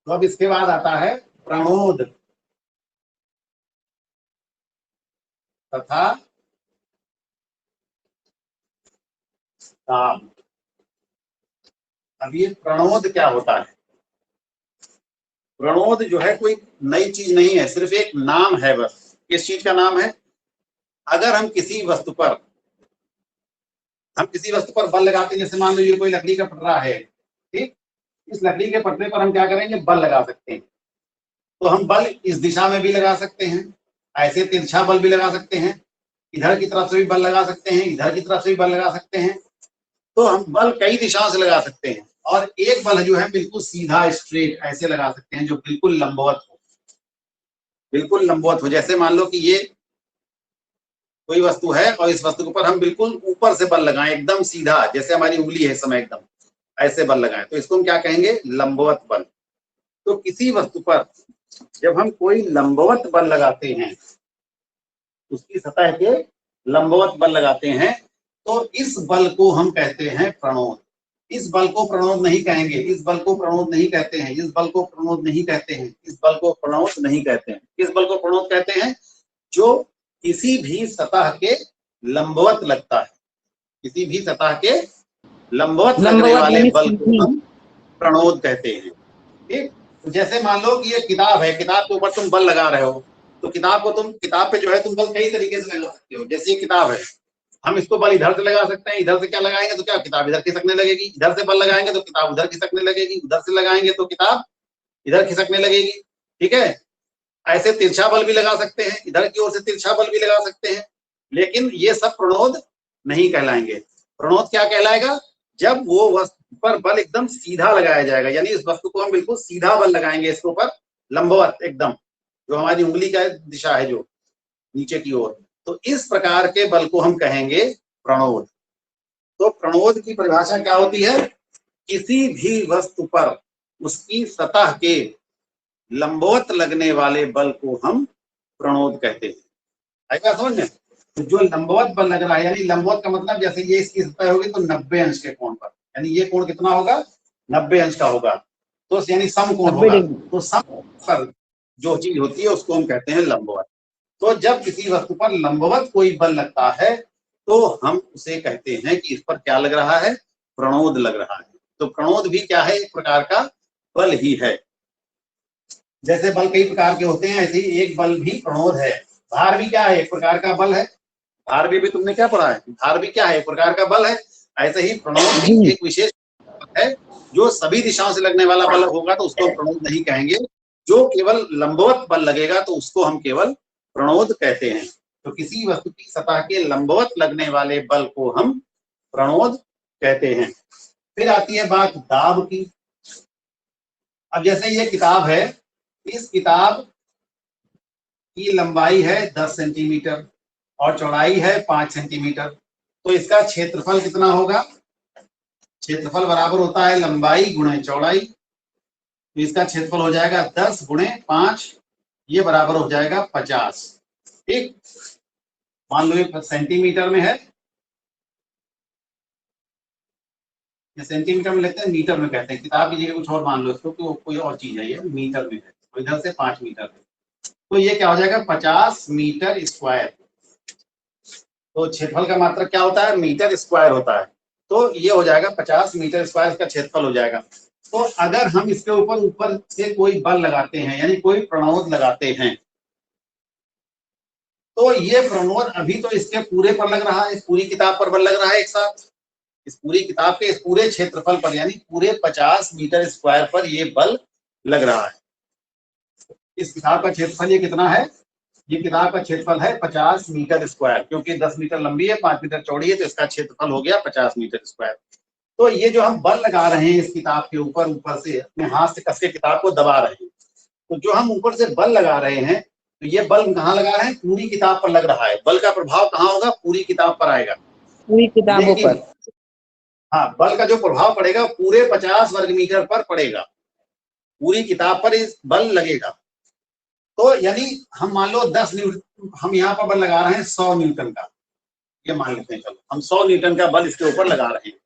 तो अब इसके बाद आता है प्रणोद तथा दाब। अब ये प्रणोद क्या होता है? प्रणोद जो है कोई नई चीज नहीं है, सिर्फ एक नाम है बस। किस चीज का नाम है? अगर हम किसी वस्तु पर बल लगाते हैं, जैसे मान लो ये कोई लकड़ी का पटरा है, ठीक, इस लकड़ी के पटरे पर हम क्या करेंगे? बल लगा सकते हैं। तो हम बल इस दिशा में भी लगा सकते हैं, ऐसे तिरछा बल भी लगा सकते हैं, इधर की तरफ से भी बल लगा सकते हैं, इधर की तरफ से भी बल लगा सकते हैं। तो हम बल कई दिशाओं से लगा सकते हैं। और एक बल जो है बिल्कुल सीधा स्ट्रेट ऐसे लगा सकते हैं, जो बिल्कुल लंबवत हो, बिल्कुल लंबवत हो। जैसे मान लो कि ये कोई वस्तु है और इस वस्तु के ऊपर हम बिल्कुल ऊपर से बल लगाएं, एकदम सीधा, जैसे हमारी उंगली है इस समय, एकदम ऐसे बल लगाएं, तो इसको हम क्या कहेंगे? लंबवत बल। तो किसी वस्तु पर जब हम कोई लंबवत बल लगाते हैं, उसकी सतह के लंबवत बल लगाते हैं, तो इस बल को हम कहते हैं प्रणोद। इस बल को प्रणोद नहीं कहेंगे, इस बल को प्रणोद नहीं कहते हैं, इस बल को प्रणोद नहीं कहते हैं, इस बल को प्रणोद नहीं कहते हैं। किस बल को प्रणोद कहते हैं? जो किसी भी सतह के लंबवत लगता है, किसी भी सतह के लंबवत लगने वाले बल को हम प्रणोद कहते हैं। ठीक, तो जैसे मान लो कि ये किताब है, किताब के ऊपर तुम बल लगा रहे हो, तो किताब पे जो है तुम बल कई तरीके से लगा सकते हो। जैसे ये किताब है, हम इसको बल इधर से लगा सकते हैं, इधर से क्या लगाएंगे तो क्या किताब इधर खिसकने लगेगी, इधर से बल लगाएंगे तो किताब उधर खिसकने लगेगी, उधर से लगाएंगे तो किताब इधर खिसकने लगेगी। ठीक है, ऐसे तिरछा बल भी लगा सकते हैं, इधर की ओर से तिरछा बल भी लगा सकते हैं। लेकिन ये सब प्रणोद नहीं कहलाएंगे। प्रणोद क्या कहलाएगा? जब वो वस्तु पर बल एकदम सीधा लगाया जाएगा, यानी इस वस्तु को हम बिल्कुल सीधा बल लगाएंगे, इसके ऊपर लंबवत एकदम, जो हमारी उंगली का दिशा है जो नीचे की ओर, तो इस प्रकार के बल को हम कहेंगे प्रणोद। तो प्रणोद की परिभाषा क्या होती है? किसी भी वस्तु पर उसकी सतह के लंबवत लगने वाले बल को हम प्रणोद कहते हैं। आएगा समझ में? तो जो लंबवत बल लग रहा है, यानी लंबवत का मतलब जैसे ये इसकी सतह होगी तो 90 अंश के कोण पर, यानी ये कोण कितना होगा? 90 अंश का होगा, तो यानी समकोण होगा। तो सम पर जो चीज होती है उसको हम कहते हैं लंबवत। तो जब किसी वस्तु पर लंबवत कोई बल लगता है तो हम उसे कहते हैं कि इस पर क्या लग रहा है? प्रणोद लग रहा है। तो प्रणोद भी क्या है? एक प्रकार का बल ही है। जैसे बल कई प्रकार के होते हैं, ऐसे ही एक बल भी प्रणोद है। भार भी क्या है? एक प्रकार का बल है। भार भी तुमने क्या पढ़ा है? भार भी क्या है? एक प्रकार का बल है। ऐसे ही प्रणोद भी एक विशेष है, जो सभी दिशाओं से लगने वाला बल होगा तो उसको प्रणोद नहीं कहेंगे। जो केवल लंबवत बल लगेगा तो उसको हम केवल प्रणोद कहते हैं। तो किसी वस्तु की सतह के लंबवत लगने वाले बल को हम प्रणोद कहते हैं। फिर आती है बात दाब की। अब जैसे ये किताब है, इस किताब की लंबाई है 10 सेंटीमीटर और चौड़ाई है 5 सेंटीमीटर, तो इसका क्षेत्रफल कितना होगा? क्षेत्रफल बराबर होता है लंबाई गुणे चौड़ाई। तो इसका क्षेत्रफल हो जाएगा 10 गुणे 5, ये बराबर हो जाएगा 50। ठीक, मान लो ये सेंटीमीटर में है, ये सेंटीमीटर में लेते हैं, मीटर में कहते हैं। किताब की जगह कुछ और मान लो इसको, कि कोई और चीज है, ये मीटर में है, तो इधर से 5 मीटर है, तो ये क्या हो जाएगा? 50 मीटर स्क्वायर। तो क्षेत्रफल का मात्रक क्या होता है? मीटर स्क्वायर होता है। तो ये हो जाएगा 50 मीटर स्क्वायर, इसका क्षेत्रफल हो जाएगा। तो अगर हम इसके ऊपर से कोई बल लगाते हैं, यानी कोई प्रणोद लगाते हैं, तो ये प्रणोद अभी तो इसके पूरे पर लग रहा है, इस पूरी किताब पर बल लग रहा है एक साथ, इस पूरी किताब के इस पूरे क्षेत्रफल पर, यानी पूरे 50 मीटर स्क्वायर पर ये बल लग रहा है। इस किताब का क्षेत्रफल ये कितना है? ये किताब का क्षेत्रफल है 50 मीटर स्क्वायर, क्योंकि 10 मीटर लंबी है, 5 मीटर चौड़ी है, तो इसका क्षेत्रफल हो गया 50 मीटर स्क्वायर। तो ये जो हम बल लगा रहे हैं इस किताब के ऊपर से अपने हाथ से कस के किताब को दबा रहे हैं, तो जो हम ऊपर से बल लगा रहे हैं, तो ये बल कहाँ लगा रहे हैं? पूरी किताब पर लग रहा है। बल का प्रभाव कहाँ होगा? पूरी किताब पर आएगा, पूरी किताबों पर। हाँ, बल का जो प्रभाव पड़ेगा पूरे 50 वर्ग मीटर पर पड़ेगा, पूरी किताब पर इस बल लगेगा। तो यानी हम मान लो 10 न्यूटन, हम यहाँ पर बल लगा रहे हैं 100 न्यूटन का, ये मान लेते हैं, चलो हम 100 न्यूटन का बल इसके ऊपर लगा रहे हैं।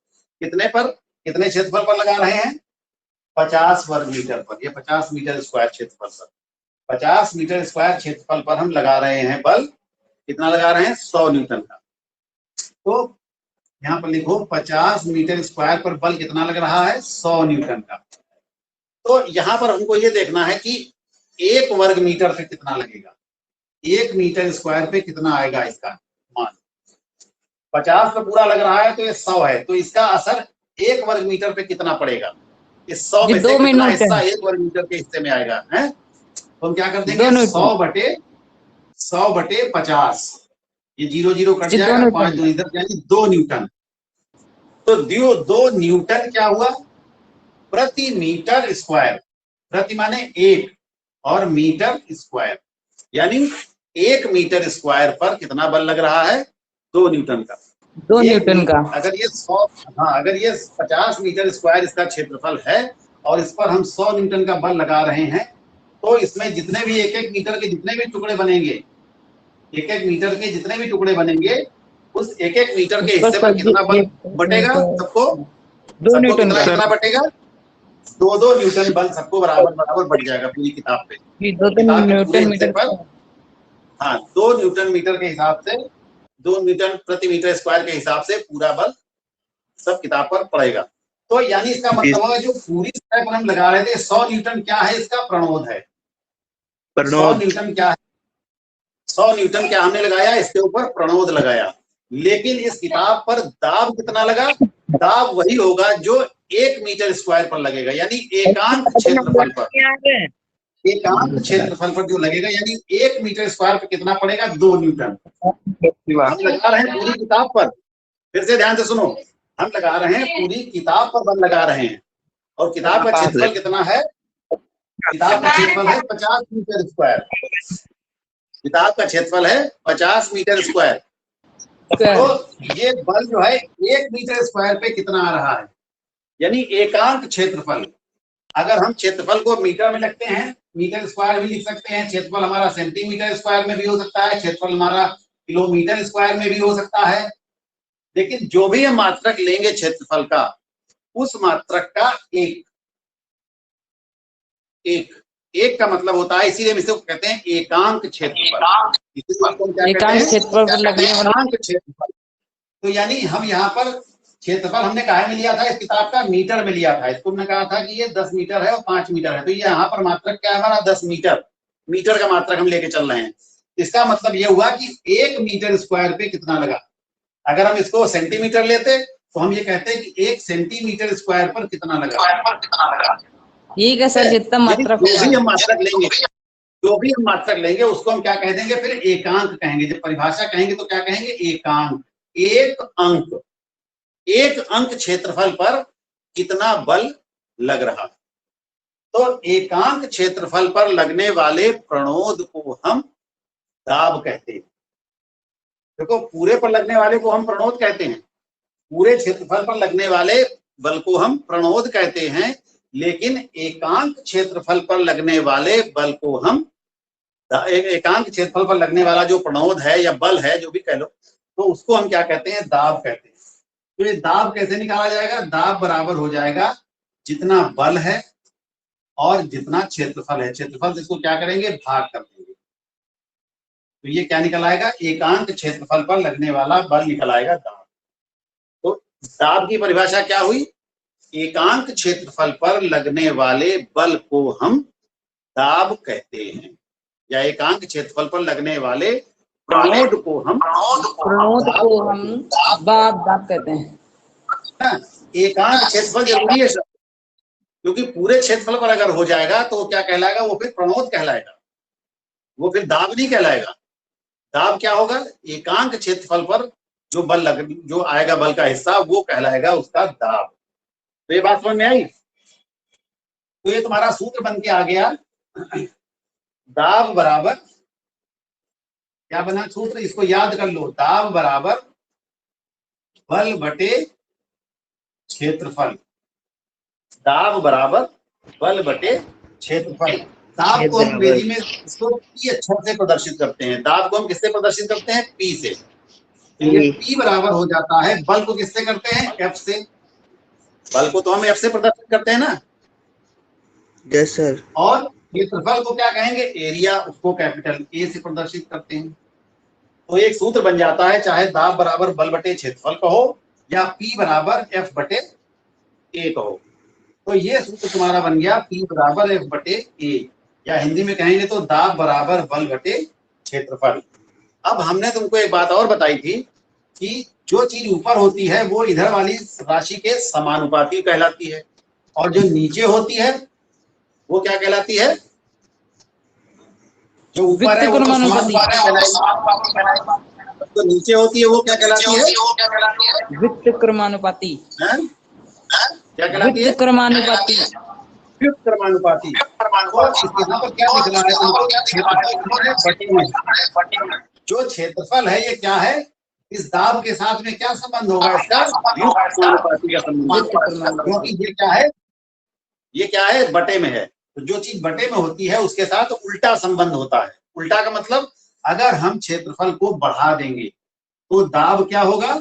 कितने पर? कितने क्षेत्रफल पर लगा रहे हैं? 50 वर्ग मीटर पर, ये 50 मीटर स्क्वायर क्षेत्रफल पर, 50 मीटर स्क्वायर क्षेत्रफल पर हम लगा रहे हैं बल, कितना लगा रहे हैं, 100 न्यूटन का। तो यहाँ पर लिखो 50 मीटर स्क्वायर पर बल कितना लग रहा है, 100 न्यूटन का। तो यहाँ पर हमको ये देखना है कि 1 वर्ग मीटर पे कितना लगेगा, 1 मीटर स्क्वायर पे कितना आएगा इसका मान। 50 पे पूरा लग रहा है तो ये 100 है, तो इसका असर 1 वर्ग मीटर पे कितना पड़ेगा, इस 100 में से कितना हिस्सा 1 वर्ग मीटर के हिस्से में आएगा, है? तो हम क्या कर देंगे, 100 बटे 50, ये 0 0 कट जाएगा, 5 2 इधर, यानी 2 न्यूटन। तो 2 न्यूटन क्या हुआ प्रति मीटर स्क्वायर, प्रति माने 1 और मीटर स्क्वायर, यानी 1 मीटर स्क्वायर पर कितना बल लग रहा है, 2 न्यूटन का, 2 न्यूटन का। अगर ये 100, हाँ अगर ये 50 मीटर स्क्वायर इसका क्षेत्रफल है और इस पर हम 100 न्यूटन का बल लगा रहे हैं, तो इसमें जितने भी 1-1 मीटर के जितने भी टुकड़े बनेंगे, 1-1 मीटर के जितने भी टुकड़े बनेंगे, उस 1-1 मीटर के हिस्से पर कितना बल बटेगा, सबको 2 न्यूटन का, कितना बटेगा, 2 न्यूटन बल सबको बराबर बराबर बढ़ जाएगा पूरी किताब पे, 2 न्यूटन मीटर पर, हाँ 2 न्यूटन मीटर के हिसाब से, 2 न्यूटन प्रति मीटर स्क्वायर के हिसाब से पूरा बल सब किताब पर पड़ेगा। तो यानी इसका मतलब होगा जो पूरी सतह पर हम लगा रहे थे 100 न्यूटन क्या है, इसका प्रणोद है, 100 न्यूटन क्या है, 100 न्यूटन क्या हमने लगाया, इसके ऊपर प्रणोद लगाया। लेकिन इस किताब पर दाब कितना लगा, दाब वही होगा जो 1 मीटर स्क्वायर पर लगेगा, यानी एकांक क्षेत्रफल पर, एकांक क्षेत्रफल पर जो लगेगा, यानी 1 मीटर स्क्वायर पर कितना पड़ेगा, 2 न्यूटन। हम लगा रहे हैं पूरी किताब पर, फिर से ध्यान से सुनो, हम लगा रहे हैं पूरी किताब पर बल लगा रहे हैं, और किताब का क्षेत्रफल कितना है, किताब का क्षेत्रफल है 50 मीटर स्क्वायर, किताब का क्षेत्रफल है 50 मीटर स्क्वायर। तो ये बल जो है 1 मीटर स्क्वायर पे कितना आ रहा है, यानी एकांक क्षेत्रफल। अगर हम क्षेत्रफल को मीटर में लिखते हैं, मीटर स्क्वायर भी लिख सकते हैं, क्षेत्रफल हमारा सेंटीमीटर स्क्वायर में भी हो सकता है, क्षेत्रफल हमारा किलोमीटर स्क्वायर में भी हो सकता है, लेकिन जो भी हम मात्रक लेंगे क्षेत्रफल का, उस मात्रक का एक का मतलब होता है, इसीलिए हम इसको कहते हैं एकांक क्षेत्रफल, एकांक क्षेत्रफल। तो यानी हम यहाँ पर क्षेत्रफल हमने काहे में लिया था, इस किताब का मीटर में लिया था, इसको हमने कहा था कि ये 10 मीटर है और 5 मीटर है, तो ये यहाँ पर मात्रक क्या है हमारा, 10 मीटर, मीटर का मात्रक हम लेके चल रहे हैं। इसका मतलब ये हुआ कि 1 मीटर स्क्वायर पे कितना लगा। अगर हम इसको सेंटीमीटर लेते तो हम ये कहते हैं कि 1 सेंटीमीटर स्क्वायर पर कितना लगा। ठीक है सर, जितना मात्रक जो भी हम मात्रक लेंगे उसको हम क्या कह देंगे, फिर एकांक कहेंगे। जब परिभाषा कहेंगे तो क्या कहेंगे, एकांक, एक अंक क्षेत्रफल पर कितना बल लग रहा। तो एकांक क्षेत्रफल पर लगने वाले प्रणोद को हम दाब कहते हैं। देखो पूरे पर लगने वाले को हम प्रणोद कहते हैं, पूरे क्षेत्रफल पर लगने वाले बल को हम प्रणोद कहते हैं, लेकिन एकांक क्षेत्रफल पर लगने वाले बल को हम, एकांक क्षेत्रफल पर लगने वाला जो प्रणोद है या बल है, जो भी कह लो, तो उसको हम क्या कहते हैं, दाब कहते हैं। तो ये दाब कैसे निकाला जाएगा, दाब बराबर हो जाएगा जितना बल है और जितना क्षेत्रफल है, क्षेत्रफल जिसको क्या करेंगे, भाग कर देंगे, तो ये क्या निकल आएगा, एकांक क्षेत्रफल पर लगने वाला बल निकल आएगा दाब। तो दाब की परिभाषा क्या हुई, एकांक क्षेत्रफल पर लगने वाले बल को हम दाब कहते हैं, या एकांक क्षेत्रफल पर लगने वाले प्रणोद को हम दाब कहते हैं। एकांक क्षेत्रफल जरूरी है सर, क्योंकि पूरे क्षेत्रफल पर अगर हो जाएगा तो क्या कहलाएगा, वो फिर प्रणोद कहलाएगा, वो फिर दाब नहीं कहलाएगा। दाब क्या होगा, एकांक क्षेत्रफल पर जो बल जो आएगा बल का हिस्सा, वो कहलाएगा उसका दाब। तो ये बात समझ में आई। तो ये तुम्हारा सूत्र बन के आ गया, दाब बराबर क्या बना सूत्र, इसको याद कर लो, दाब बराबर बल बटे क्षेत्रफल, दाब बराबर बल बटे क्षेत्रफल। दाब को हम अंग्रेजी में इसको P अक्षर से प्रदर्शित करते हैं, दाब को हम किससे प्रदर्शित करते हैं, P से। ये P बराबर हो जाता है, बल को किससे करते हैं, F से, बल को तो हम F से प्रदर्शित करते हैं ना, यस सर। और क्षेत्रफल को क्या कहेंगे, एरिया, उसको कैपिटल ए से प्रदर्शित करते हैं। तो एक सूत्र बन जाता है, चाहे दाब बराबर बल बटे क्षेत्रफल कहो या P बराबर F बटे ए कहो। तो ये सूत्र तुम्हारा बन गया P बराबर F बटे ए, या हिंदी में कहेंगे तो दाब बराबर बल बटे क्षेत्रफल। अब हमने तुमको एक बात और बताई थी कि जो चीज ऊपर होती है वो इधर वाली राशि के समानुपाती कहलाती है, और जो नीचे होती है वो क्या कहलाती है, जो ऊपर है वो तो समानुपाती कहलाएगी, जो नीचे होती है वो क्या कहलाती है, वित्त क्रमानुपाती। हैं? क्या कहलाती है, वित्त क्रमानुपाती। व्युत्क्रमानुपाती। क्रमानुपाती। और यहाँ पर क्या लिख रहा है तुमको, क्षेत्रफल बटे में। जो क्षेत्रफल है ये क्या है, इस दाब के साथ में क्या संबंध होगा इसका, व्युत्क्रमानुपाती का संबंध, क्योंकि ये क्या है, ये क्या है, बटे में है। तो जो चीज बटे में होती है उसके साथ उल्टा संबंध होता है। उल्टा का मतलब, अगर हम क्षेत्रफल को बढ़ा देंगे तो दाब क्या होगा,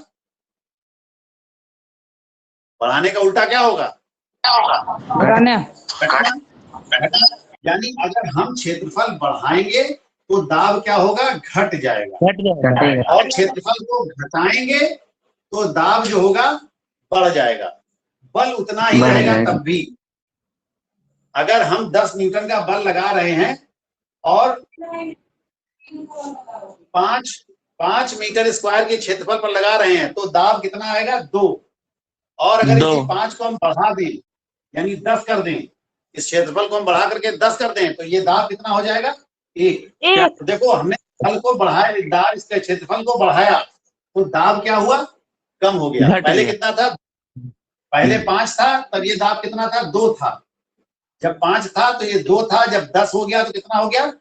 बढ़ाने का उल्टा क्या होगा, घटाना। यानी अगर हम क्षेत्रफल बढ़ाएंगे तो दाब क्या होगा, घट जाएगा, और क्षेत्रफल को घटाएंगे तो दाब जो होगा बढ़ जाएगा। बल उतना ही रहेगा तब भी। अगर हम 10 न्यूटन का बल लगा रहे हैं और 5 मीटर स्क्वायर के क्षेत्रफल पर लगा रहे हैं तो दाब कितना आएगा, 2। और अगर इसी 5 को हम बढ़ा दें, यानी 10 कर दें, इस क्षेत्रफल को हम बढ़ा करके 10 कर दें, तो ये दाब कितना हो जाएगा, 1। तो देखो हमने फल को बढ़ाया, दाब इसके क्षेत्रफल को बढ़ाया तो दाब क्या हुआ, कम हो गया। पहले कितना था, पहले 5 था, तब ये दाब कितना था, 2 था। जब 5 था तो ये 2 था, जब 10 हो गया तो कितना हो गया,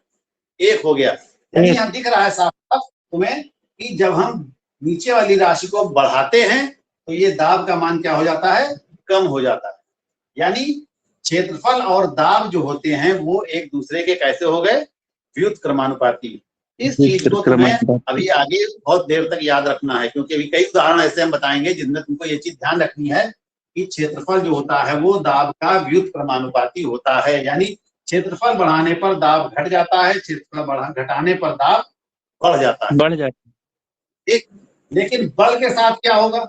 1 हो गया। यानी यहाँ दिख रहा है साफ साफ तुम्हें कि जब हम नीचे वाली राशि को बढ़ाते हैं तो ये दाब का मान क्या हो जाता है, कम हो जाता है। यानी क्षेत्रफल और दाब जो होते हैं वो एक दूसरे के कैसे हो गए, व्युत्क्रमानुपाती। इस चीज को तुम्हें अभी आगे बहुत देर तक याद रखना है, क्योंकि अभी कई उदाहरण ऐसे हम बताएंगे जिनमें तुमको ये चीज ध्यान रखनी है कि क्षेत्रफल जो होता है वो दाब का व्युत्क्रमानुपाती होता है। यानी क्षेत्रफल बढ़ाने पर दाब घट जाता है, क्षेत्रफल घटाने पर दाब बढ़ जाता है। ठीक, लेकिन बल के साथ क्या होगा,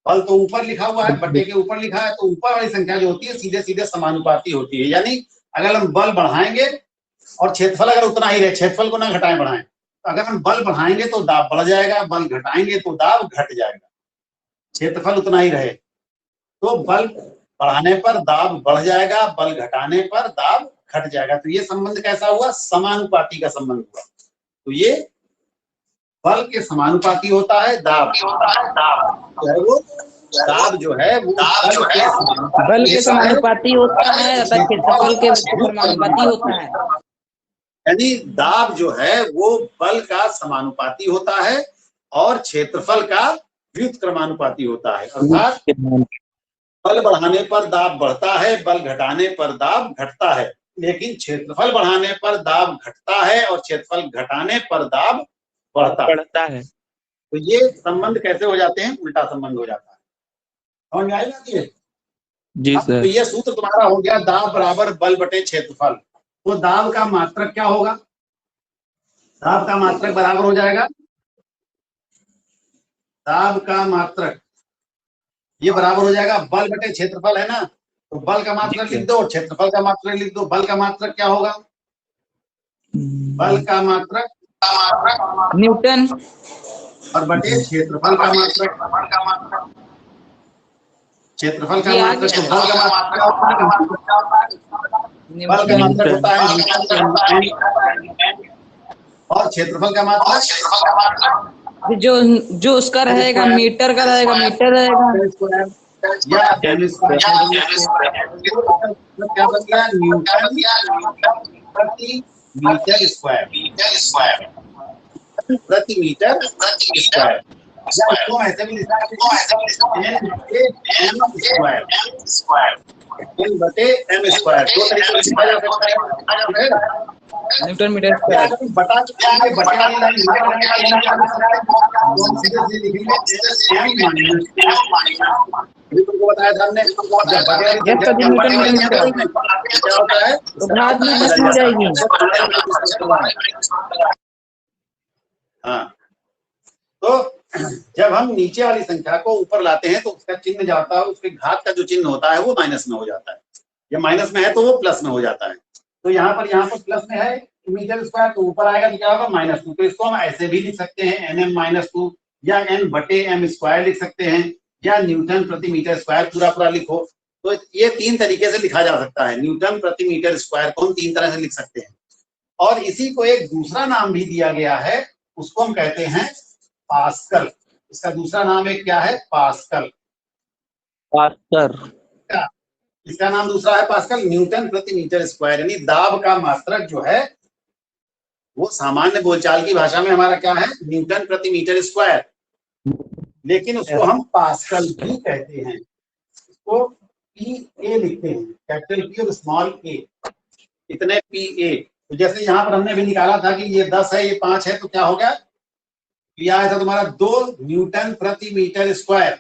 बल तो ऊपर लिखा हुआ है, बटे के ऊपर लिखा है, तो ऊपर वाली संख्या जो होती है सीधे सीधे समानुपाती होती है। यानी अगर हम बल बढ़ाएंगे और क्षेत्रफल अगर उतना ही रहे, क्षेत्रफल को ना घटाएं बढ़ाएं, तो अगर हम बल बढ़ाएंगे तो दाब बढ़ जाएगा, बल घटाएंगे तो दाब घट जाएगा। क्षेत्रफल उतना ही रहे तो बल बढ़ाने पर दाब बढ़ जाएगा, बल घटाने पर दाब घट जाएगा। तो ये संबंध कैसा हुआ, समानुपाती का संबंध हुआ। तो ये बल के समानुपाती होता है दाब, वो दाब जो है वो बल के समानुपाती होता है तथा क्षेत्रफल के समानुपाती होता है। यानी दाब जो है वो बल का समानुपाती होता है और क्षेत्रफल का व्युत्क्रमानुपाती होता है। अर्थात बल बढ़ाने पर दाब बढ़ता है, बल घटाने पर दाब घटता है, लेकिन क्षेत्रफल बढ़ाने पर दाब घटता है और क्षेत्रफल घटाने पर दाब बढ़ता है। तो ये संबंध कैसे हो जाते हैं, उल्टा संबंध हो जाता है। समझ में आई बात ये? जी सर। तो ये सूत्र तुम्हारा हो गया, दाब बराबर बल बटे क्षेत्रफल। तो दाब का मात्रक क्या होगा, दाब का मात्रक बराबर हो जाएगा, दाब का मात्रक ये बराबर हो जाएगा बल बटे क्षेत्रफल, है ना। तो बल का मात्रक लिख दो, क्षेत्रफल का मात्रक लिख दो। बल का मात्रक क्या होगा, बल का मात्रक न्यूटन, और बटे क्षेत्रफल का मात्रक, क्षेत्रफल का मात्रक। तो बल का मात्रक क्या होता है, बल का मात्रक होता है, और क्षेत्रफल का मात्रक जो उसका रहेगा मीटर का रहेगा, मीटर रहेगा या क्या बन गया, न्यूटन प्रति मीटर स्क्वायर, प्रति मीटर स्क्वायर। इसको ऐसे भी लिखा है एन बटे एम स्क्वायर। दो तरीके से लिखा जा सकता है, न्यूटन मीटर स्क्वायर। बटा चुके बटे वाली लाइन सीधे सीधे लिखेंगे अभी तुमको बताया था हमने, जब बटे वाली यस संख्या सर जी, न्यूटन मीटर में क्या होता है, तो घात में 10 हो जाएगी। हाँ, तो जब हम नीचे वाली संख्या को ऊपर लाते हैं तो उसका चिन्ह जाता है, उसके घात का जो चिन्ह होता है वो माइनस में हो जाता है। जब माइनस में है तो वो प्लस में हो जाता है। तो यहाँ पर प्लस में है मीटर स्क्वायर, तो ऊपर आएगा तो क्या होगा -2। तो इसको हम ऐसे भी लिख सकते हैं nm-2, या n/m² लिख सकते हैं, या न्यूटन प्रति मीटर स्क्वायर पूरा लिखो। तो ये 3 तरीके से लिखा जा सकता है। न्यूटन प्रति मीटर स्क्वायर को हम 3 तरह से लिख सकते हैं। और इसी को एक दूसरा नाम भी दिया गया है, उसको हम कहते हैं पास्कल। इसका दूसरा नाम एक क्या है, पास्कल। इसका नाम दूसरा है पास्कल, न्यूटन प्रति मीटर स्क्वायर, यानी दाब का मात्रक जो है वो सामान्य बोलचाल की भाषा में हमारा क्या है, न्यूटन प्रति मीटर स्क्वायर, लेकिन उसको हम पास्कल भी कहते हैं। इसको PA लिखते हैं, कैपिटल P और स्मॉल a, इतने PA। तो जैसे यहाँ पर हमने भी निकाला था कि ये 10 है, ये 5 है, तो क्या हो गया, ये आया था तुम्हारा 2 न्यूटन प्रति मीटर स्क्वायर।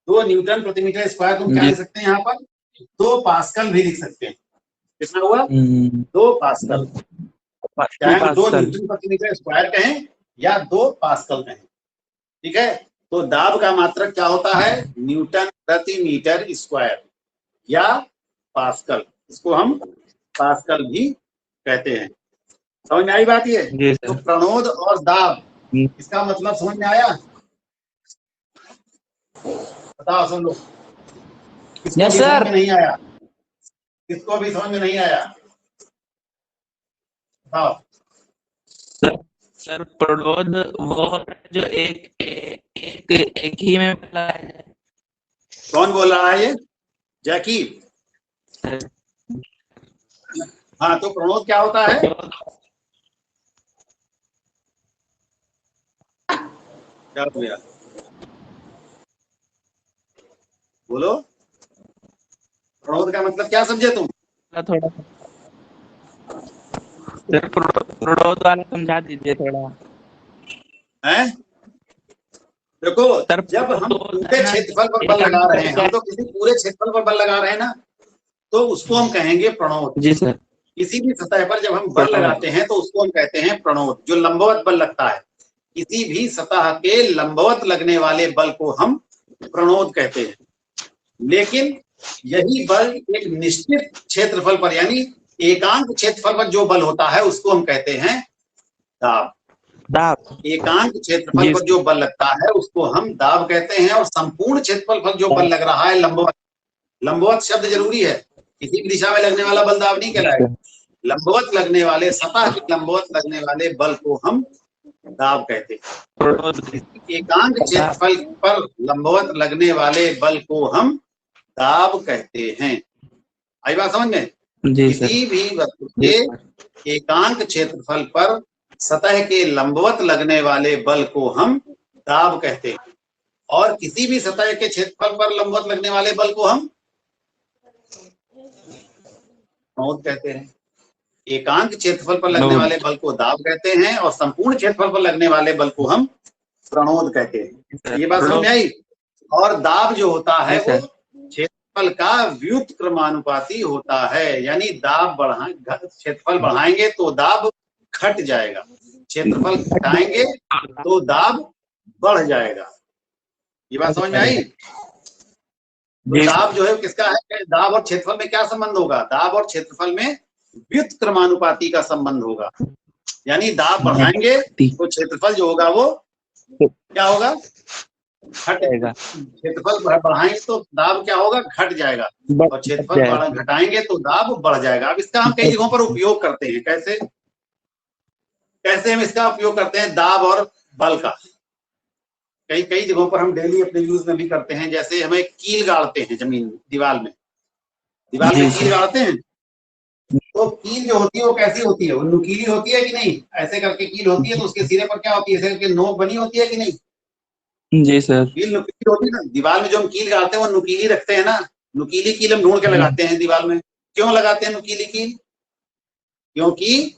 2 न्यूटन प्रति मीटर स्क्वायर तुम क्या लिख सकते हैं, यहाँ पर 2 पास्कल भी लिख सकते हैं। कितना हुआ, 2 पास्कल, चाहे हम 2 न्यूटन प्रति मीटर स्क्वायर कहें या 2 पास्कल कहें, ठीक है। तो दाब का मात्रक क्या होता है, न्यूटन प्रति मीटर स्क्वायर या पास्कल, इसको हम पास्कल भी कहते हैं। समझ में आई बात ये? तो प्रणोद और दाब, इसका मतलब समझ में आया? बताओ सब लोग, किसको भी समझ में नहीं आया? किसको भी समझ में नहीं आया? बताओ सर। प्रणोद वो होता है जो एक ही में फैलाया जाए। कौन बोल रहा है ये, जैकी? हाँ, तो प्रणोद क्या होता है? क्या भैया बोलो, प्रणोद का मतलब क्या समझे तुम? थोड़ा प्रणोद वाला समझा दीजिए थोड़ा। हैं? देखो, जब हम पूरे क्षेत्रफल पर बल लगा रहे हैं, हम तो किसी पूरे क्षेत्रफल पर बल लगा रहे हैं ना, तो उसको हम कहेंगे प्रणोद। जी सर। किसी भी सतह पर जब हम बल लगाते हैं तो उसको हम कहते हैं प्रणोद, जो लंबवत बल लगता है। किसी भी सतह के लंबवत लगने वाले बल को हम प्रणोद कहते हैं। लेकिन यही बल एक निश्चित क्षेत्रफल पर, यानी एकांक क्षेत्रफल पर जो बल होता है उसको हम कहते हैं दाब। एकांक क्षेत्रफल पर जो बल लगता है उसको हम दाब कहते हैं। और संपूर्ण क्षेत्रफल पर जो बल लग रहा है, लंबवत शब्द जरूरी है, किसी भी दिशा में लगने वाला बल दाब नहीं कहलाएगा। लंबवत लगने वाले, सतह के लंबवत लगने वाले बल को हम दाब कहते हैं। एकांक क्षेत्रफल पर लंबवत लगने वाले बल को हम दाब कहते हैं। आई बात समझ में? किसी भी वस्तु के एकांक क्षेत्रफल पर सतह के लंबवत लगने वाले बल को हम दाब कहते हैं, और किसी भी सतह के क्षेत्रफल पर लंबवत लगने वाले बल को हम प्रणोद कहते हैं। एकांक क्षेत्रफल पर लगने वाले बल को दाब कहते हैं, और संपूर्ण क्षेत्रफल पर लगने वाले बल को हम प्रणोद कहते हैं। ये बात समझ में आई? और दाब जो होता है वो क्षेत्रफल का व्युत्क्रमानुपाती क्रमानुपाती होता है, यानी दाब क्षेत्रफल बढ़ाएंगे तो दाब घट जाएगा, क्षेत्रफल घटाएंगे तो दाब बढ़ जाएगा। ये बात समझ में आई? तो दाब जो है किसका है, दाब और क्षेत्रफल में क्या संबंध होगा? दाब और क्षेत्रफल में व्युत्क्रमानुपाती क्रमानुपाती का संबंध होगा, यानी दाब बढ़ाएंगे तो क्षेत्रफल जो होगा वो क्या होगा, घटेगा। क्षेत्रफल बढ़ाएंगे तो दाब क्या होगा, घट जाएगा, और क्षेत्रफल घटाएंगे तो दाब बढ़ जाएगा। अब इसका हम कई जगहों पर उपयोग करते हैं। कैसे कैसे हम इसका उपयोग करते हैं, दाब और बल का? कई जगहों पर हम डेली अपने यूज में भी करते हैं। जैसे हमें कील गाड़ते हैं जमीन, दीवार में कील गाड़ते हैं, तो कील जो होती है वो कैसी होती है, वो नुकीली होती है कि नहीं? ऐसे करके कील होती है, तो उसके सिरे पर क्या होती है, ऐसे करके नोक बनी होती है कि नहीं? जी सर। कील नुकीली होती है ना। दीवार में जो हम कील गाड़ते हैं वो नुकीली रखते हैं ना, नुकीली कील हम ढूंढ के लगाते हैं दीवार में। क्यों लगाते हैं नुकीली कील? क्योंकि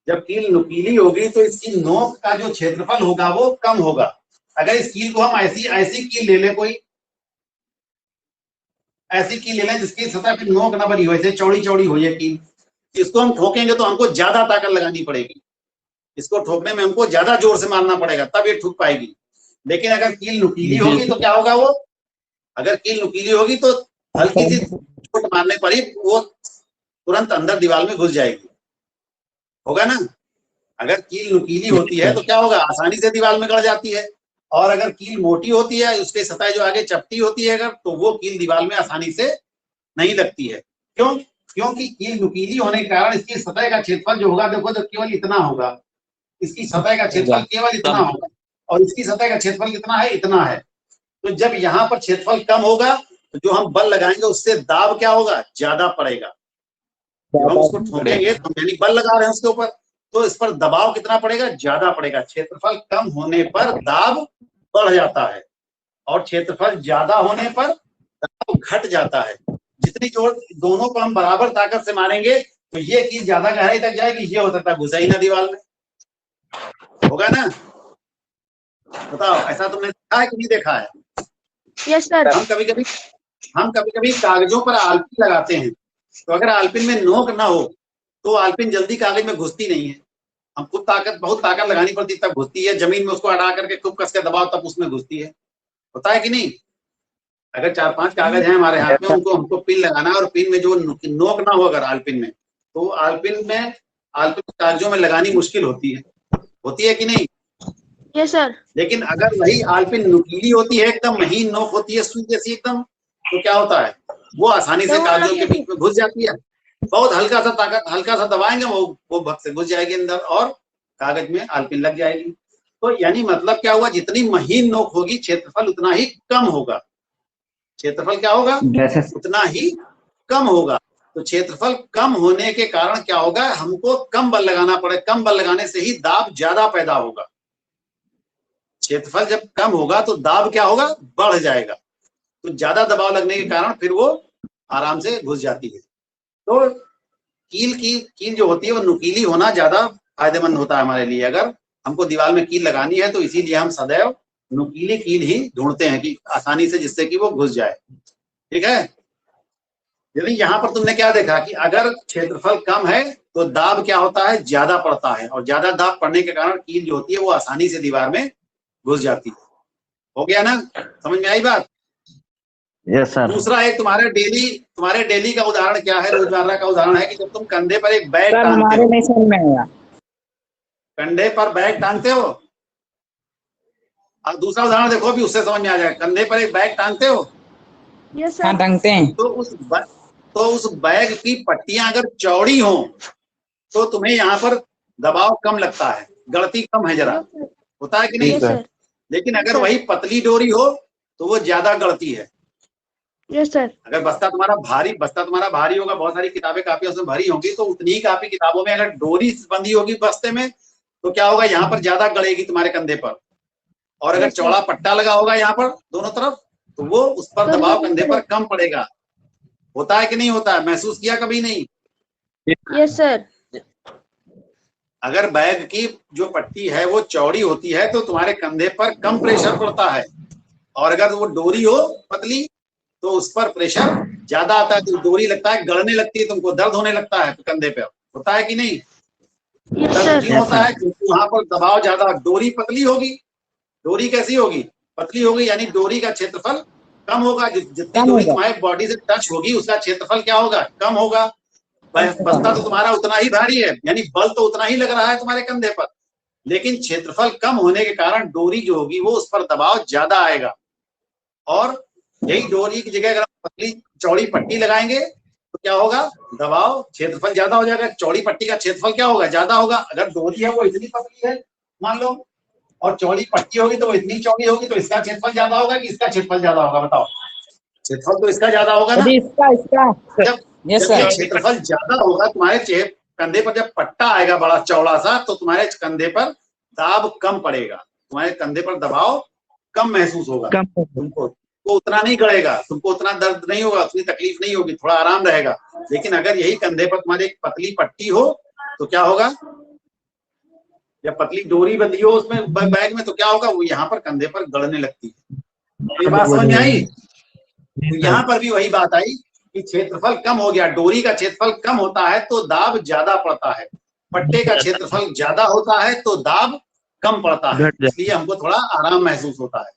जब कील नुकीली होगी तो इसकी नोक का जो क्षेत्रफल होगा वो कम होगा। अगर इस कील को हम ऐसी कील ले ले कोई, ऐसी कील ले लें जिसकी सतह पे नोक ना बनी हो, ऐसे चौड़ी चौड़ी हो ये कील। इसको हम ठोकेंगे तो हमको ज्यादा ताकत लगानी पड़ेगी, इसको ठोकने में हमको ज्यादा जोर से मारना पड़ेगा, तब ये ठुक पाएगी। लेकिन अगर कील नुकीली होगी तो क्या होगा, वो अगर कील नुकीली होगी तो हल्की सी चोट मारने पर ही वो तुरंत अंदर दीवार में घुस जाएगी, होगा ना। अगर कील नुकीली होती है तो क्या होगा, आसानी से दीवार में गड़ जाती है। और अगर कील मोटी होती है, उसकी सतह जो आगे चपटी होती है अगर, तो वो कील दीवार में आसानी से नहीं लगती है। क्यों? क्योंकि कील नुकीली होने के कारण इसकी सतह का क्षेत्रफल जो होगा, देखो तो केवल इतना होगा, इसकी सतह का क्षेत्रफल केवल इतना होगा, और इसकी सतह का क्षेत्रफल कितना है, इतना है। तो जब यहाँ पर क्षेत्रफल कम होगा तो जो हम बल लगाएंगे उससे दाब क्या होगा, ज्यादा पड़ेगा। जब हम उसको ठोकेंगे तो हम यानी बल लगा रहे हैं उसके ऊपर, तो इस पर दबाव कितना पड़ेगा, ज्यादा पड़ेगा। क्षेत्रफल कम होने पर दाब बढ़ जाता है, और क्षेत्रफल ज्यादा होने पर दाब घट जाता है। जितनी जोर दोनों को हम बराबर ताकत से मारेंगे तो ये कील ज्यादा गहराई तक जाएगी, ये हो सकता है घुसा ही ना दीवार में, होगा ना। बताओ, ऐसा तुमने देखा है कि नहीं देखा है? Yes sir. हम कभी कभी कागजों पर आलपिन लगाते हैं, तो अगर आलपिन में नोक ना हो तो आलपिन जल्दी कागज में घुसती नहीं है। हम बहुत ताकत लगानी पड़ती तब घुसती है, जमीन में उसको अड़ा करके खूब कस के दबाव तब उसमें घुसती है, होता है कि नहीं। अगर 4-5 कागज हैं हमारे हाथ में, उनको हमको पिन लगाना है, और पिन में जो नोक ना हो अगर आलपिन में, तो आलपिन कागजों में लगानी मुश्किल होती है कि नहीं। Yes sir. लेकिन अगर वही आलपिन नुकीली होती है, एकदम महीन नोक होती है, सुई जैसी एकदम, तो क्या होता है, वो आसानी से कागजों के बीच में घुस जाती है। बहुत हल्का सा दबाएंगे वो भग से घुस जाएगी अंदर, और कागज में आलपिन लग जाएगी। तो यानी मतलब क्या हुआ, जितनी महीन नोक होगी क्षेत्रफल उतना ही कम होगा, क्षेत्रफल क्या होगा, उतना ही कम होगा। तो क्षेत्रफल कम होने के कारण क्या होगा, हमको कम बल लगाना पड़े, कम बल लगाने से ही दाब ज्यादा पैदा होगा। क्षेत्रफल जब कम होगा तो दाब क्या होगा, बढ़ जाएगा। तो ज्यादा दबाव लगने के कारण फिर वो आराम से घुस जाती है। तो कील जो होती है वो नुकीली होना ज्यादा फायदेमंद होता है हमारे लिए। अगर हमको दीवार में कील लगानी है तो इसीलिए हम सदैव नुकीली कील ही ढूंढते हैं कि आसानी से, जिससे कि वो घुस जाए, ठीक है। यदि यहाँ पर तुमने क्या देखा कि अगर क्षेत्रफल कम है तो दाब क्या होता है, ज्यादा पड़ता है, और ज्यादा दाब पड़ने के कारण कील जो होती है वो आसानी से दीवार में घुस जाती है। हो गया ना, समझ में आई बात? Yes sir. दूसरा एक तुम्हारे डेली का उदाहरण क्या है, रोजमर्रा का उदाहरण है कि जब तुम कंधे पर एक बैग टांगते हो, नहीं समझ में आया। कंधे पर बैग टांगते हो। अब दूसरा उदाहरण देखो, भी उससे समझ में आ जाएगा। कंधे पर एक बैग टांगते हो, यस सर। हाँ टांगते हैं। तो उस बैग की पट्टियां अगर चौड़ी हो तो तुम्हें यहाँ पर दबाव कम लगता है, गलती कम है जरा, होता है कि नहीं। Yes sir. लेकिन अगर वही पतली डोरी हो तो वो ज्यादा गलती है। Yes sir. अगर बस्ता तुम्हारा भारी होगा, बहुत सारी किताबें कापी उसमें भरी होंगी, तो उतनी ही कापी किताबों में अगर डोरी बंधी होगी बस्ते में तो क्या होगा, यहाँ पर ज्यादा गड़ेगी तुम्हारे कंधे पर। और अगर चौड़ा पट्टा लगा होगा यहाँ पर दोनों तरफ, तो वो उस पर दबाव कंधे पर कम पड़ेगा। होता है कि नहीं होता है, महसूस किया कभी नहीं? Yes sir. अगर बैग की जो पट्टी है वो चौड़ी होती है तो तुम्हारे कंधे पर कम प्रेशर पड़ता है, और अगर वो डोरी हो पतली तो उस पर प्रेशर ज्यादा आता है, तो डोरी लगता है गड़ने लगती है, तुमको दर्द होने लगता है कंधे पे। होता है कि नहीं? दर्द क्यों होता है? क्योंकि वहां पर दबाव ज्यादा। डोरी पतली होगी, डोरी कैसी होगी, पतली होगी, यानी डोरी का क्षेत्रफल कम होगा। जितनी डोरी तुम्हारे बॉडी से टच होगी उसका क्षेत्रफल क्या होगा, कम होगा। बस्ता तो तुम्हारा उतना ही भारी है, यानी बल तो उतना ही लग रहा है तुम्हारे कंधे पर, लेकिन क्षेत्रफल कम होने के कारण डोरी जो होगी वो उस पर दबाव ज्यादा आएगा। और यही डोरी की जगह अगर पतली चौड़ी पट्टी लगाएंगे तो क्या होगा, दबाव क्षेत्रफल ज्यादा हो जाएगा। चौड़ी पट्टी का क्षेत्रफल क्या होगा, ज्यादा होगा। अगर डोरी है वो इतनी पतली है मान लो, और चौड़ी पट्टी होगी तो वो इतनी चौड़ी होगी, तो इसका क्षेत्रफल ज्यादा होगा कि इसका क्षेत्रफल ज्यादा होगा, बताओ? क्षेत्रफल तो इसका ज्यादा होगा ना। जब क्षेत्रफल ज्यादा होगा तुम्हारे कंधे पर, जब पट्टा आएगा बड़ा चौड़ा सा, तो तुम्हारे कंधे पर दाब कम पड़ेगा, तुम्हारे कंधे पर दबाव कम महसूस होगा। तुमको तो उतना नहीं गड़ेगा, तुमको उतना दर्द नहीं होगा, उतनी तकलीफ नहीं होगी, थोड़ा आराम रहेगा। लेकिन अगर यही कंधे पर तुम्हारी एक पतली पट्टी हो तो क्या होगा, या पतली डोरी बंधी हो उसमें बैग में, तो क्या होगा, वो यहाँ पर कंधे पर गड़ने लगती है। ये बात समझ में आई? तो यहाँ पर भी वही बात आई कि क्षेत्रफल कम हो गया, डोरी का क्षेत्रफल कम होता है तो दाब ज्यादा पड़ता है, पट्टे का क्षेत्रफल ज्यादा होता है तो दाब कम पड़ता है, इसलिए हमको थोड़ा आराम महसूस होता है।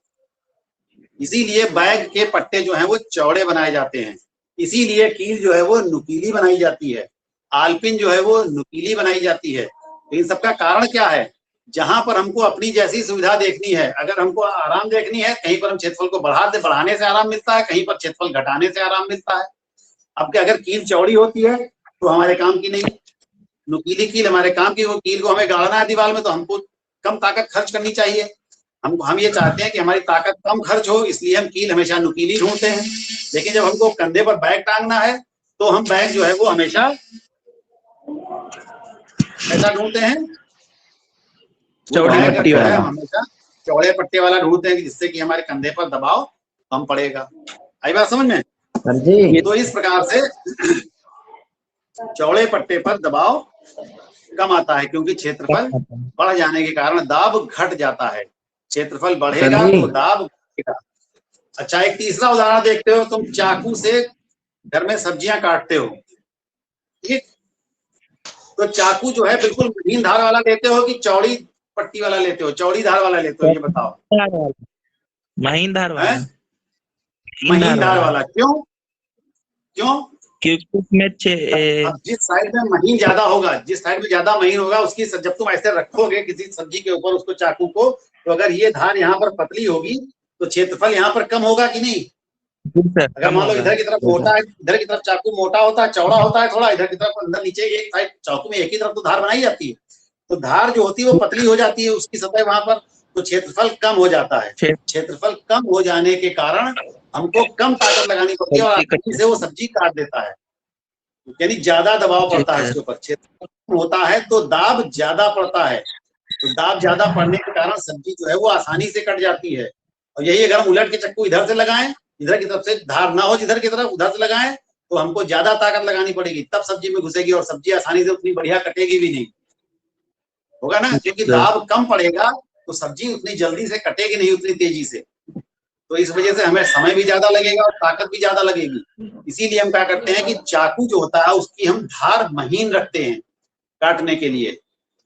इसीलिए बैग के पट्टे जो हैं वो चौड़े बनाए जाते हैं, इसीलिए कील जो है वो नुकीली बनाई जाती है, आलपिन जो है वो नुकीली बनाई जाती है। तो इन सबका कारण क्या है, जहां पर हमको अपनी जैसी सुविधा देखनी है, अगर हमको आराम देखनी है, कहीं पर हम क्षेत्रफल को बढ़ाने से आराम मिलता है, कहीं पर क्षेत्रफल घटाने से आराम मिलता है। अब अगर कील चौड़ी होती है तो हमारे काम की नहीं, नुकीली कील हमारे काम की, वो कील को हमें गाड़ना है दीवार में तो हमको कम ताकत खर्च करनी चाहिए। हम ये चाहते हैं कि हमारी ताकत कम खर्च हो, इसलिए हम कील हमेशा नुकीली ढूंढते हैं। लेकिन जब हमको कंधे पर बैग टांगना है तो हम बैग जो है वो हमेशा ऐसा ढूंढते हैं, चौड़ी पट्टी वाला, हमेशा चौड़े पट्टे वाला ढूंढते हैं जिससे कि हमारे कंधे पर दबाव कम पड़ेगा। आई बात समझ में? सर जी, तो इस प्रकार से चौड़े पट्टे पर दबाव कम आता है, क्योंकि क्षेत्रफल बढ़ जाने के कारण दाब घट जाता है, क्षेत्रफल बढ़ेगा तो दाब घटेगा। अच्छा, एक तीसरा उदाहरण देखते हो, तुम चाकू से घर में सब्जियां काटते हो, ठीक? तो चाकू जो है बिल्कुल महीन धार वाला लेते हो कि चौड़ी पट्टी वाला लेते हो, चौड़ी धार वाला लेते हो, ये बताओ। महीन धार वाला, महीन धार वाला, क्यों? क्योंकि उसमें अब जिस साइड में महीन ज्यादा होगा, जिस साइड में ज्यादा महीन होगा उसकी, जब तुम ऐसे रखोगे किसी सब्जी के ऊपर उसको चाकू को, तो अगर ये धार यहाँ पर पतली होगी तो क्षेत्रफल यहाँ पर कम होगा कि नहीं? अगर मान लो इधर की तरफ मोटा है, इधर की तरफ चाकू मोटा होता है, चौड़ा होता है थोड़ा, इधर की तरफ अंदर नीचे एक साइड चाकू में एक ही तरफ तो धार बनाई जाती है, तो धार जो होती है वो पतली हो जाती है, उसकी सतह वहां पर, तो क्षेत्रफल कम हो जाता है। क्षेत्रफल कम हो जाने के कारण हमको कम ताकत लगानी पड़ती है और आसानी से वो सब्जी काट देता है, यानी ज्यादा दबाव पड़ता है इसके ऊपर। क्षेत्रफल होता है तो दाब ज्यादा पड़ता है, तो दाब ज्यादा पड़ने के कारण सब्जी जो है वो आसानी से कट जाती है। और यही अगर हम उलट के चक्कू इधर से लगाएं, इधर की तरफ से धार ना हो जिधर की तरफ, उधर से लगाएं, तो हमको ज्यादा ताकत लगानी पड़ेगी, तब सब्जी में घुसेगी और सब्जी आसानी से उतनी बढ़िया कटेगी भी नहीं, होगा ना? क्योंकि दाब कम पड़ेगा तो सब्जी उतनी जल्दी से कटेगी नहीं, उतनी तेजी से, तो इस वजह से हमें समय भी ज्यादा लगेगा और ताकत भी ज्यादा लगेगी। इसीलिए हम क्या करते हैं कि चाकू जो होता है उसकी हम धार महीन रखते हैं काटने के लिए।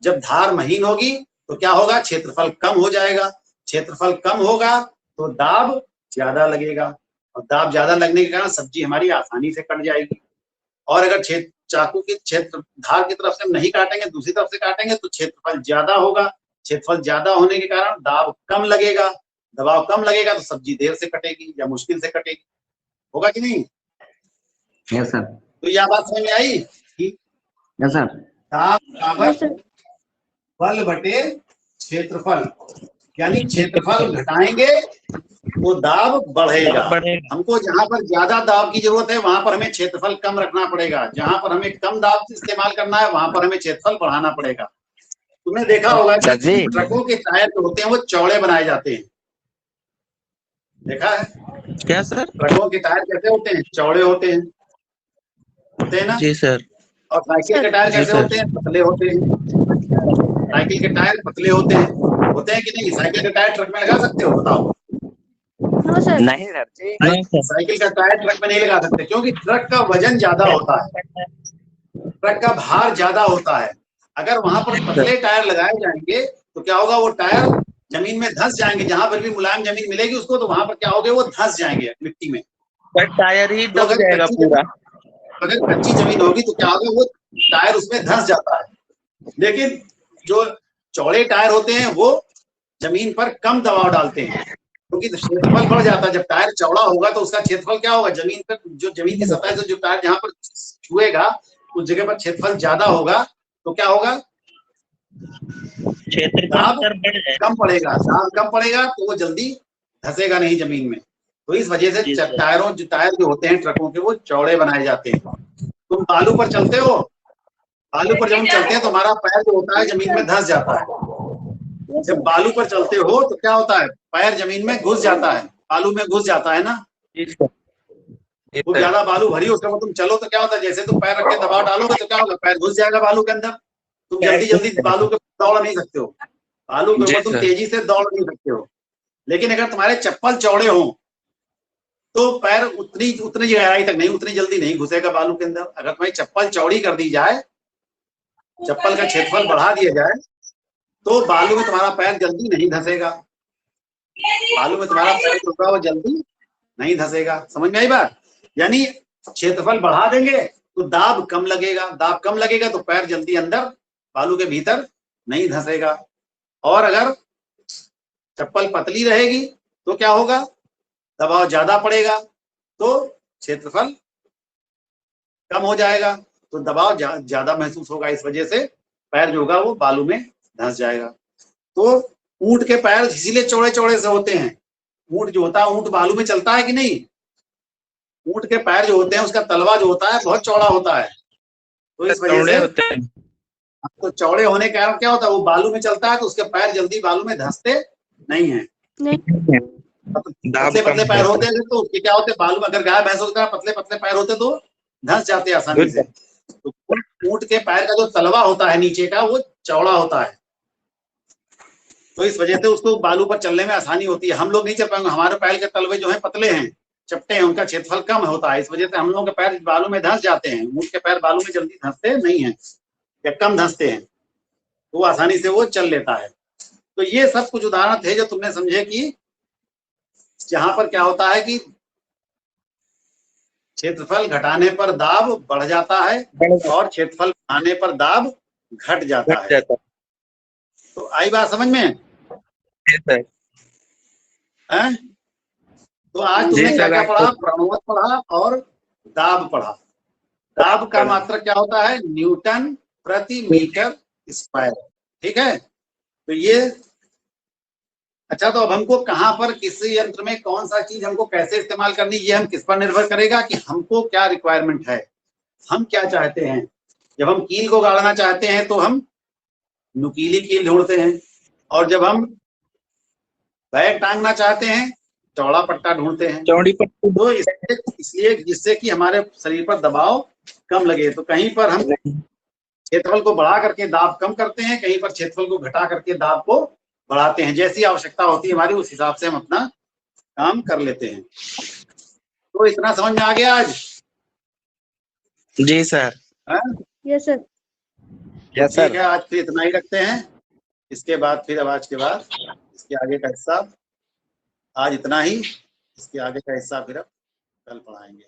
जब धार महीन होगी तो क्या होगा, क्षेत्रफल कम हो जाएगा, क्षेत्रफल कम होगा तो दाब ज्यादा लगेगा, और दाब ज्यादा लगने के कारण सब्जी हमारी आसानी से कट जाएगी। और अगर चाकू के क्षेत्र धार की तरफ से हम नहीं काटेंगे, दूसरी तरफ से काटेंगे, तो क्षेत्रफल ज्यादा होगा, क्षेत्रफल ज्यादा होने के कारण दाब कम लगेगा, दबाव कम लगेगा तो सब्जी देर से कटेगी या मुश्किल से कटेगी, होगा कि नहीं? Yes sir. तो यह बात समझ में आई? Yes sir. दाब बराबर बल बटे क्षेत्रफल, यानी क्षेत्रफल घटाएंगे तो दाब बढ़ेगा। हमको जहां पर ज्यादा दाब की जरूरत है वहां पर हमें क्षेत्रफल कम रखना पड़ेगा, जहां पर हमें कम दाब इस्तेमाल करना है वहां पर हमें क्षेत्रफल बढ़ाना पड़ेगा। तुमने देखा होगा कि ट्रकों के टायर जो होते हैं वो चौड़े बनाए जाते हैं, देखा है क्या सर? ट्रकों के टायर कैसे होते हैं? चौड़े होते हैं ना? जी सर। और साइकिल के टायर कैसे होते हैं? पतले होते हैं। साइकिल के टायर पतले होते हैं कि नहीं? साइकिल का टायर ट्रक में लगा सकते हो, बताओ? नहीं सर, साइकिल का टायर ट्रक में नहीं लगा सकते, क्योंकि ट्रक का वजन ज्यादा होता है, ट्रक का भार ज्यादा होता है। अगर वहां पर पतले टायर लगाए जाएंगे तो क्या होगा, वो टायर जमीन में धंस जाएंगे, जहां पर भी मुलायम जमीन मिलेगी उसको, तो वहां पर क्या होगा, वो धंस जाएंगे मिट्टी में, टायर ही दब जाएगा पूरा। अगर कच्ची जमीन होगी तो क्या होगा, वो टायर उसमें धंस जाता है। लेकिन जो चौड़े टायर होते हैं वो जमीन पर कम दबाव डालते हैं, क्योंकि क्षेत्रफल बढ़ जाता है। जब टायर चौड़ा होगा तो उसका क्षेत्रफल क्या होगा, जमीन पर, जो जमीन की सतह से जो टायर जहां पर छुएगा उस जगह पर क्षेत्रफल ज्यादा होगा, तो क्या होगा, दाब कम पड़ेगा, दाब कम पड़ेगा तो वो जल्दी धंसेगा नहीं जमीन में। तो इस वजह से टायर जो होते हैं ट्रकों के वो चौड़े बनाए जाते हैं। तुम बालू पर चलते हो, बालू पर जब हम चलते हैं तो हमारा पैर जो होता है जमीन में धंस जाता है। जब बालू पर चलते हो तो क्या होता है, पैर जमीन में घुस जाता है, बालू में घुस जाता है ना। तो ज्यादा बालू भरी उसके बाद तुम चलो तो क्या होता है, जैसे तुम पैर रख के दबाव डालोगे तो क्या होगा, पैर घुस जाएगा बालू के अंदर, तुम जल्दी जल्दी बालू के दौड़ नहीं सकते हो, बालू के ऊपर तुम तेजी से दौड़ नहीं सकते हो। लेकिन अगर तुम्हारे चप्पल चौड़े हो तो पैर उतनी उतनी गहराई तक नहीं, उतनी जल्दी नहीं घुसेगा बालू के अंदर। अगर तुम्हारी चप्पल चौड़ी कर दी जाए, चप्पल का क्षेत्रफल बढ़ा दिया जाए, तो बालू में तुम्हारा पैर जल्दी नहीं धंसेगा। बालू में तुम्हारा पैर जो होगा वो जल्दी नहीं धंसेगा। समझ में आई बात? यानी क्षेत्रफल बढ़ा देंगे तो दाब कम लगेगा, दाब कम लगेगा तो पैर जल्दी अंदर बालू के भीतर नहीं धंसेगा। और अगर चप्पल पतली रहेगी तो क्या होगा, दबाव ज्यादा पड़ेगा तो क्षेत्रफल कम हो जाएगा, तो दबाव ज्यादा महसूस होगा। इस वजह से पैर जो होगा वो बालू में धंस जाएगा। तो ऊंट के पैर इसीलिए चौड़े चौड़े से होते हैं। ऊंट जो होता है, ऊंट बालू में चलता है कि नहीं? ऊंट के पैर जो होते हैं उसका तलवा जो होता है बहुत चौड़ा होता है, तो इस वजह से होते हैं। तो चौड़े होने के कारण क्या होता है, वो बालू में चलता है तो उसके पैर जल्दी बालू में धंसते नहीं है। नहीं। पतले पतले पैर होते हैं तो उसके क्या होते हैं, बालू में अगर गाय भैंस होता है पतले पतले पैर होते तो धंस जाते हैं आसानी से। तो ऊंट के पैर का जो तलवा होता है नीचे का वो चौड़ा होता है, तो इस वजह से उसको बालू पर चलने में आसानी होती है। हम लोग नहीं चल पाएंगे, हमारे पैर के तलवे जो है पतले हैं, चपटे हैं, उनका क्षेत्रफल कम होता है, इस वजह से हम लोगों के पैर बालू में धंस जाते हैं। ऊंट के पैर बालू में जल्दी धंसते नहीं है या कम धंसते हैं, तो आसानी से वो चल लेता है। तो ये सब कुछ उदाहरण थे जो तुमने समझे कि जहां पर क्या होता है कि क्षेत्रफल घटाने पर दाब बढ़ जाता है और क्षेत्रफल बढ़ाने पर दाब घट जाता है। तो आई बात समझ में? हैं? तो आज तुमने क्या क्या पढ़ा? प्रमाणवत पढ़ा और दाब पढ़ा। दाब का मात्रक क्या होता है? न्यूटन प्रति मीटर स्क्वायर। ठीक है, तो ये अच्छा। तो अब हमको कहाँ पर किसी यंत्र में कौन सा चीज हमको कैसे इस्तेमाल करनी, ये हम किस पर निर्भर करेगा कि हमको क्या रिक्वायरमेंट है, हम क्या चाहते हैं। जब हम कील को गाड़ना चाहते हैं तो हम नुकीली कील ढूंढते हैं, और जब हम बैग टांगना चाहते हैं चौड़ा पट्टा ढूंढते हैं। चौड़ी पट्टी। तो इसलिए जिससे कि हमारे शरीर पर दबाव कम लगे, तो कहीं पर हम क्षेत्रफल को बढ़ा करके दाब कम करते हैं, कहीं पर क्षेत्रफल को घटा करके दाब को बढ़ाते हैं। जैसी आवश्यकता होती है हमारी उस हिसाब से हम अपना काम कर लेते हैं। तो इतना समझ में आ गया आज? जी sir. Yes sir. Yes sir. ठीक है, आज फिर इतना ही रखते हैं। इसके बाद फिर अब आज के बाद इसके आगे का हिस्सा आज इतना ही, इसके आगे का हिस्सा फिर अब कल पढ़ाएंगे।